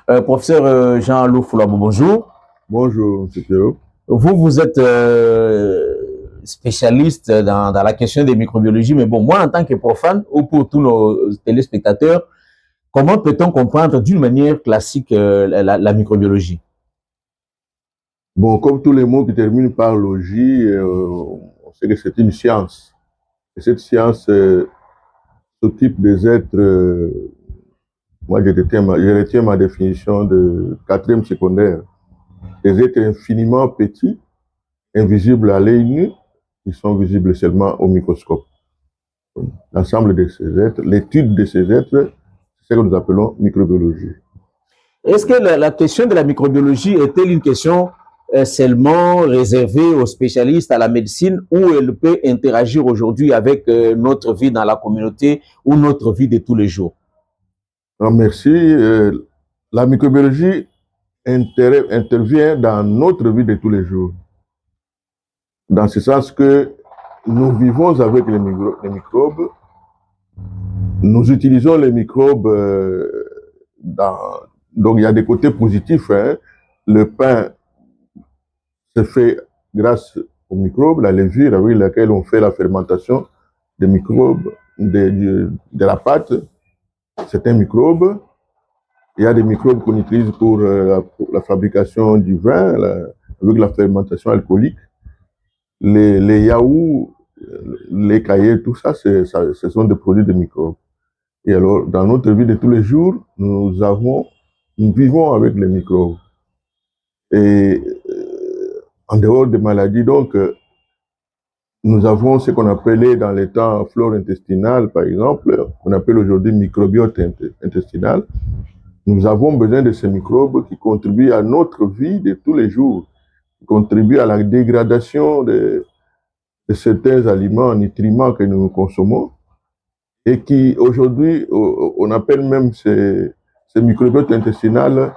Professeur Jean-Alou Foulabo, bonjour. Bonjour, M. Théo. Vous êtes spécialiste dans la question des microbiologies, mais bon, moi, en tant que profane, ou pour tous nos téléspectateurs, comment peut-on comprendre d'une manière classique la microbiologie? Bon, comme tous les mots qui terminent par logis, on sait que c'est une science. Et cette science s'occupe des êtres, moi je retiens ma définition de quatrième secondaire, des êtres infiniment petits, invisibles à l'œil nu, qui sont visibles seulement au microscope. L'ensemble de ces êtres, l'étude de ces êtres, c'est ce que nous appelons microbiologie. Est-ce que la question de la microbiologie est-elle une question seulement réservée aux spécialistes, à la médecine, ou elle peut interagir aujourd'hui avec notre vie dans la communauté ou notre vie de tous les jours? Alors, merci. La microbiologie intervient dans notre vie de tous les jours. Dans ce sens que nous vivons avec les microbes, nous utilisons les microbes donc il y a des côtés positifs. Hein. Le pain se fait grâce aux microbes, la levure avec laquelle on fait la fermentation des microbes, de la pâte, c'est un microbe. Il y a des microbes qu'on utilise pour la fabrication du vin, avec la fermentation alcoolique. Les yaourts, les cahiers, tout ça, ce sont des produits de microbes. Et alors, dans notre vie de tous les jours, nous vivons avec les microbes. Et en dehors des maladies, donc, nous avons ce qu'on appelait dans les temps flore intestinale, par exemple, qu'on appelle aujourd'hui microbiote intestinal. Nous avons besoin de ces microbes qui contribuent à notre vie de tous les jours, qui contribuent à la dégradation de certains aliments, nutriments que nous consommons, et qui aujourd'hui, on appelle même ces microbiotes intestinales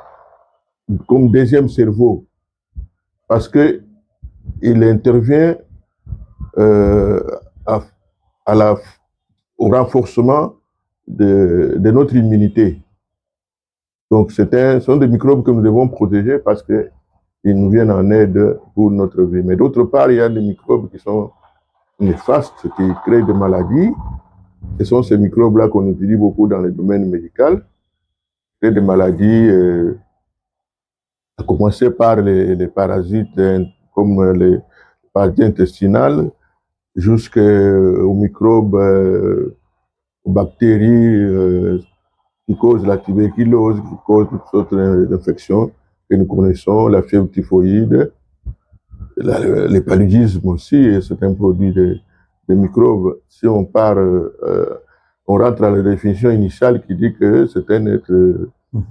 comme deuxième cerveau, parce que il intervient euh, à, au renforcement de notre immunité. Donc, ce sont des microbes que nous devons protéger parce qu'ils nous viennent en aide pour notre vie. Mais d'autre part, il y a des microbes qui sont néfastes, qui créent des maladies. Ce sont ces microbes-là qu'on utilise beaucoup dans le domaine médical, qui créent des maladies, à commencer par les parasites comme les parasites intestinales, jusqu'aux microbes, aux bactéries qui causent la tuberculose, qui causent toutes sortes d'infections que nous connaissons, la fièvre typhoïde, les paludismes aussi, c'est un produit des microbes. Si on part, on rentre dans la définition initiale qui dit que c'est un être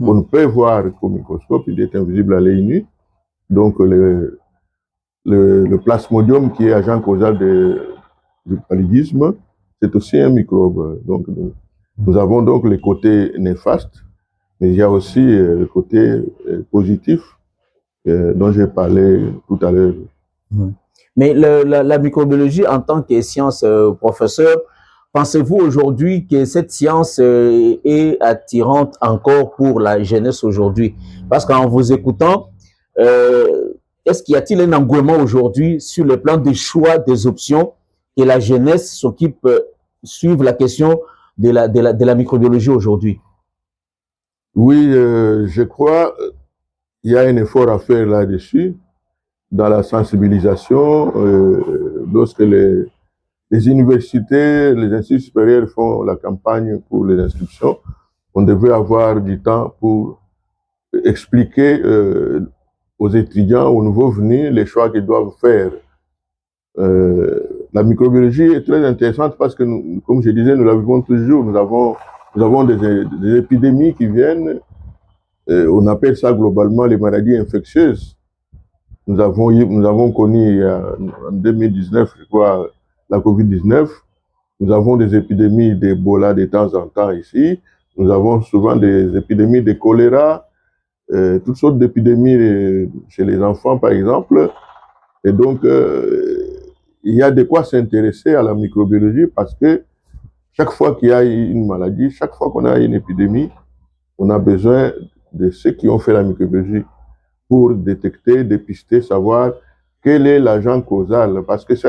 qu'on ne peut voir qu'au microscope, il est invisible à l'œil nu. Donc le plasmodium qui est agent causal du paludisme, c'est aussi un microbe. Donc nous avons donc les côtés néfastes, mais il y a aussi le côté positif dont j'ai parlé tout à l'heure. Mais la microbiologie en tant que science, professeur, pensez-vous aujourd'hui que cette science est attirante encore pour la jeunesse aujourd'hui? Parce qu'en vous écoutant, est-ce qu'il y a-t-il un engouement aujourd'hui sur le plan des choix des options que la jeunesse s'occupe, suivre la question de la microbiologie aujourd'hui? Oui, je crois qu'il y a un effort à faire là-dessus, dans la sensibilisation, lorsque les universités, les instituts supérieurs font la campagne pour les inscriptions, on devait avoir du temps pour expliquer aux étudiants, aux nouveaux venus, les choix qu'ils doivent faire. La microbiologie est très intéressante parce que, nous, comme je disais, nous la vivons toujours. Nous avons des épidémies qui viennent. On appelle ça globalement les maladies infectieuses. Nous avons connu en 2019, je crois, la COVID-19. Nous avons des épidémies d'Ebola de temps en temps ici. Nous avons souvent des épidémies de choléra, toutes sortes d'épidémies chez les enfants, par exemple. Et donc, il y a de quoi s'intéresser à la microbiologie parce que chaque fois qu'il y a une maladie, chaque fois qu'on a une épidémie, on a besoin de ceux qui ont fait la microbiologie pour détecter, dépister, savoir quel est l'agent causal. Parce que ce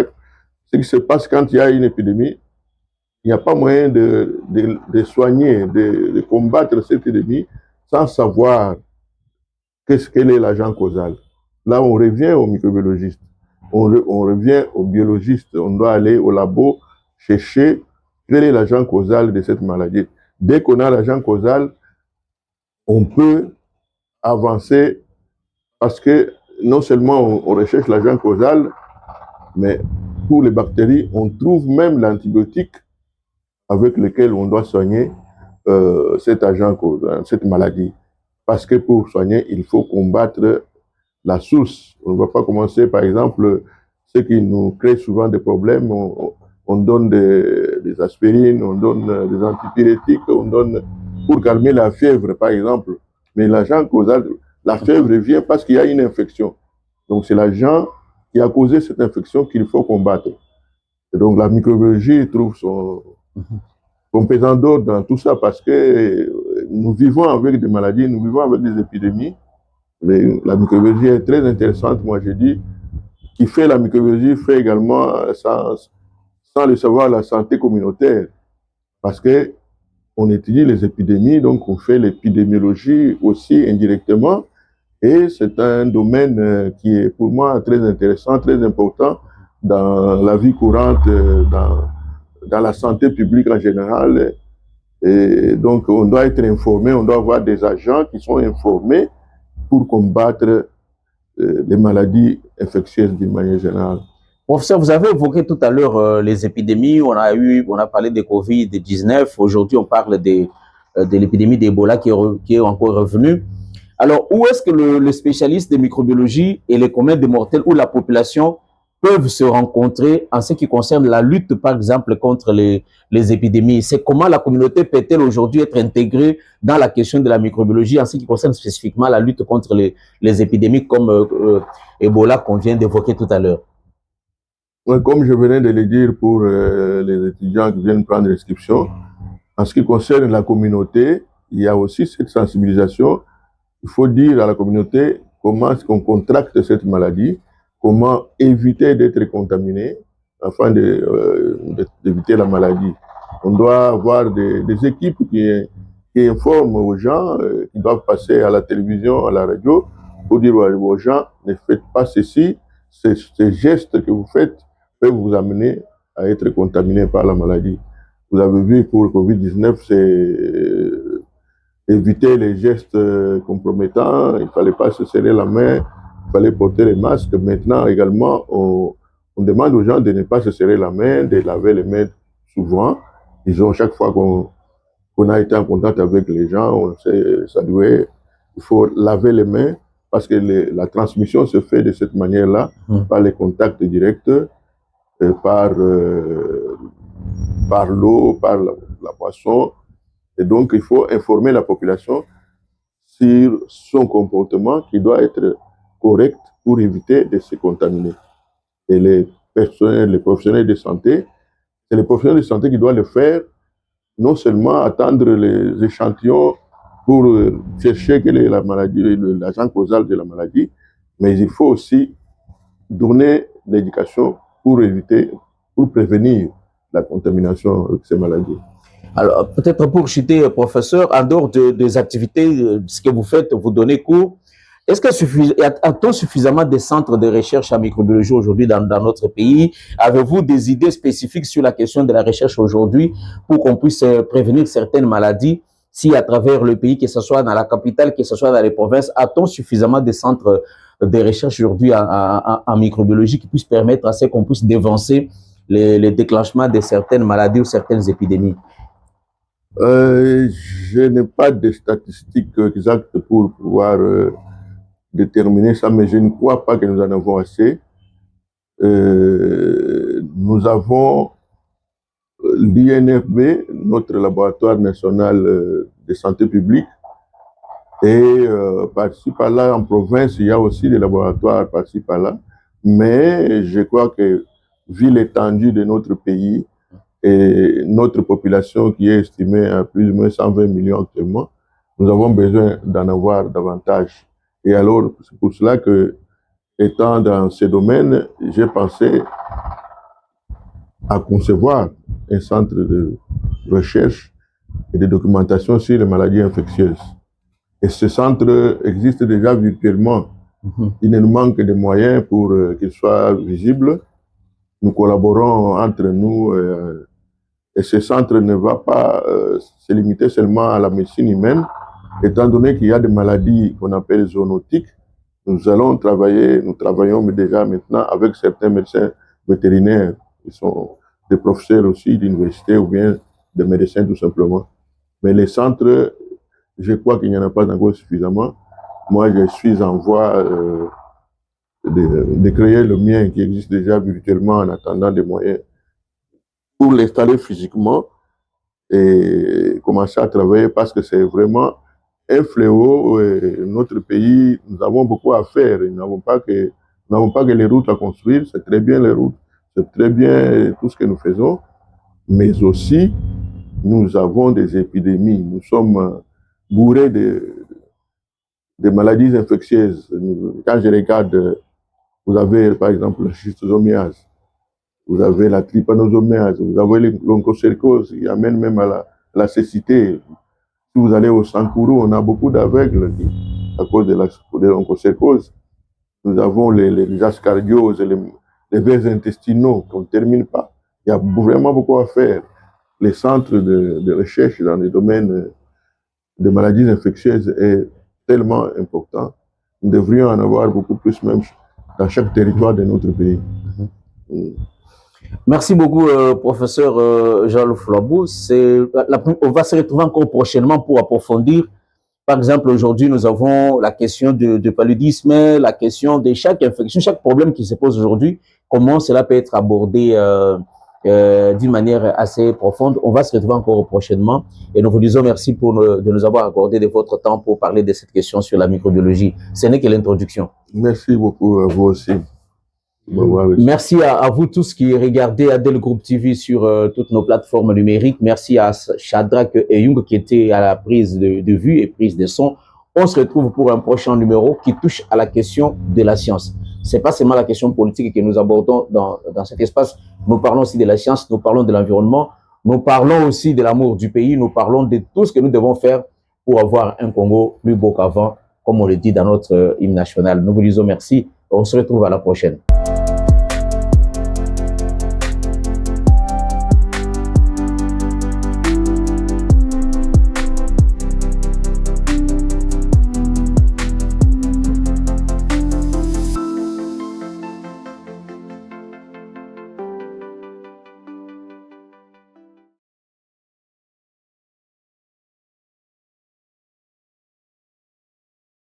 qui se passe quand il y a une épidémie, il n'y a pas moyen de soigner, de combattre cette épidémie sans savoir quel est l'agent causal. Là, on revient au microbiologiste, on revient au biologiste, on doit aller au labo chercher quel est l'agent causal de cette maladie. Dès qu'on a l'agent causal, on peut avancer parce que non seulement on recherche l'agent causal, mais pour les bactéries, on trouve même l'antibiotique avec lequel on doit soigner cet agent causal, cette maladie. Parce que pour soigner, il faut combattre la source. On ne va pas commencer, par exemple, ce qui nous crée souvent des problèmes. On donne des aspirines, on donne des antipyrétiques, on donne pour calmer la fièvre, par exemple. Mais l'agent causal, la fièvre vient parce qu'il y a une infection. Donc c'est l'agent qui a causé cette infection qu'il faut combattre. Et donc la microbiologie trouve son pesant d'or dans tout ça parce que nous vivons avec des maladies, nous vivons avec des épidémies. Mais la microbiologie est très intéressante, moi j'ai dit. Qui fait la microbiologie fait également, sans le savoir, la santé communautaire. Parce que on étudie les épidémies, donc on fait l'épidémiologie aussi indirectement. Et c'est un domaine qui est pour moi très intéressant, très important dans la vie courante, dans la santé publique en général. Et donc on doit être informé, on doit avoir des agents qui sont informés pour combattre les maladies infectieuses d'une manière générale. Professeur, vous avez évoqué tout à l'heure les épidémies. On a parlé de Covid-19. Aujourd'hui, on parle de l'épidémie d'Ebola qui est encore revenue. Alors, où est-ce que le spécialiste de microbiologie et les communs des mortels ou la population peuvent se rencontrer en ce qui concerne la lutte, par exemple, contre les épidémies? C'est comment la communauté peut-elle aujourd'hui être intégrée dans la question de la microbiologie en ce qui concerne spécifiquement la lutte contre les épidémies comme Ebola qu'on vient d'évoquer tout à l'heure? Comme je venais de le dire pour les étudiants qui viennent prendre l'inscription, en ce qui concerne la communauté, il y a aussi cette sensibilisation. Il faut dire à la communauté comment est-ce qu'on contracte cette maladie, comment éviter d'être contaminé afin d'éviter la maladie. On doit avoir des équipes qui informent aux gens, qui doivent passer à la télévision, à la radio, pour dire aux gens, ne faites pas ceci, ces gestes que vous faites peuvent vous amener à être contaminé par la maladie. Vous avez vu pour le Covid-19, c'est éviter les gestes compromettants, il ne fallait pas se serrer la main, il fallait porter les masques. Maintenant également, on demande aux gens de ne pas se serrer la main, de laver les mains souvent. Chaque fois qu'on a été en contact avec les gens, on s'est salué, il faut laver les mains parce que la transmission se fait de cette manière-là, par les contacts directs, par l'eau, par la boisson. Et donc, il faut informer la population sur son comportement qui doit être correct pour éviter de se contaminer. Et les professionnels de santé, c'est les professionnels de santé qui doivent le faire, non seulement attendre les échantillons pour chercher quelle est la maladie, l'agent causal de la maladie, mais il faut aussi donner l'éducation pour éviter, pour prévenir la contamination avec ces maladies. Alors, peut-être pour chuter, professeur, en dehors des activités, de ce que vous faites, vous donnez cours, est-ce qu'il a-t-on suffisamment de centres de recherche en microbiologie aujourd'hui dans notre pays? Avez-vous des idées spécifiques sur la question de la recherche aujourd'hui pour qu'on puisse prévenir certaines maladies? Si à travers le pays, que ce soit dans la capitale, que ce soit dans les provinces, a-t-on suffisamment de centres de recherche aujourd'hui en microbiologie qui puissent permettre à ce qu'on puisse dévancer les déclenchements de certaines maladies ou certaines épidémies? Je n'ai pas de statistiques exactes pour pouvoir déterminer ça, mais je ne crois pas que nous en avons assez. Nous avons l'INFB, notre laboratoire national de santé publique, et par-ci par-là, en province, il y a aussi des laboratoires par-ci par-là, mais je crois que, vu l'étendue de notre pays, et notre population qui est estimée à plus ou moins 120 millions actuellement, Nous avons besoin d'en avoir davantage. Et alors, c'est pour cela que, étant dans ce domaine, j'ai pensé à concevoir un centre de recherche et de documentation sur les maladies infectieuses. Et ce centre existe déjà virtuellement. Il nous manque des moyens pour qu'il soit visible. Nous collaborons entre nous et ce centre ne va pas se limiter seulement à la médecine humaine, étant donné qu'il y a des maladies qu'on appelle zoonotiques. Nous travaillons déjà maintenant avec certains médecins vétérinaires qui sont des professeurs aussi d'université ou bien des médecins tout simplement. Mais les centres, je crois qu'il n'y en a pas encore suffisamment. Moi, je suis en voie de créer le mien qui existe déjà virtuellement en attendant des moyens pour l'installer physiquement et commencer à travailler parce que c'est vraiment un fléau. Notre pays, nous avons beaucoup à faire. Nous n'avons pas que les routes à construire. C'est très bien les routes, c'est très bien tout ce que nous faisons, mais aussi nous avons des épidémies. Nous sommes bourrés de maladies infectieuses. Quand je regarde, vous avez par exemple la schistosomiase, vous avez la trypanosomiase, vous avez l'onchocercose qui amène même à la cécité. Si vous allez au Sankourou, on a beaucoup d'aveugles à cause de l'onchocercose. Nous avons les ascardioses, les vers intestinaux qu'on ne termine pas. Il y a vraiment beaucoup à faire. Les centres de recherche dans les domaines de maladies infectieuses est tellement important. Nous devrions en avoir beaucoup plus même dans chaque territoire de notre pays. Merci beaucoup, professeur Jean-Loup Flambou. On va se retrouver encore prochainement pour approfondir. Par exemple, aujourd'hui, nous avons la question de paludisme, la question de chaque infection, chaque problème qui se pose aujourd'hui, comment cela peut être abordé d'une manière assez profonde. On va se retrouver encore prochainement et nous vous disons merci de nous avoir accordé de votre temps pour parler de cette question sur la microbiologie. Ce n'est que l'introduction. Merci beaucoup à vous aussi. Merci à vous tous qui regardez Adel Group TV sur toutes nos plateformes numériques. Merci à Shadrach et Young qui étaient à la prise de vue et prise de son. On se retrouve pour un prochain numéro qui touche à la question de la science. Ce n'est pas seulement la question politique que nous abordons dans cet espace. Nous parlons aussi de la science, nous parlons de l'environnement, nous parlons aussi de l'amour du pays, nous parlons de tout ce que nous devons faire pour avoir un Congo plus beau qu'avant, comme on le dit dans notre hymne national. Nous vous disons merci. On se retrouve à la prochaine.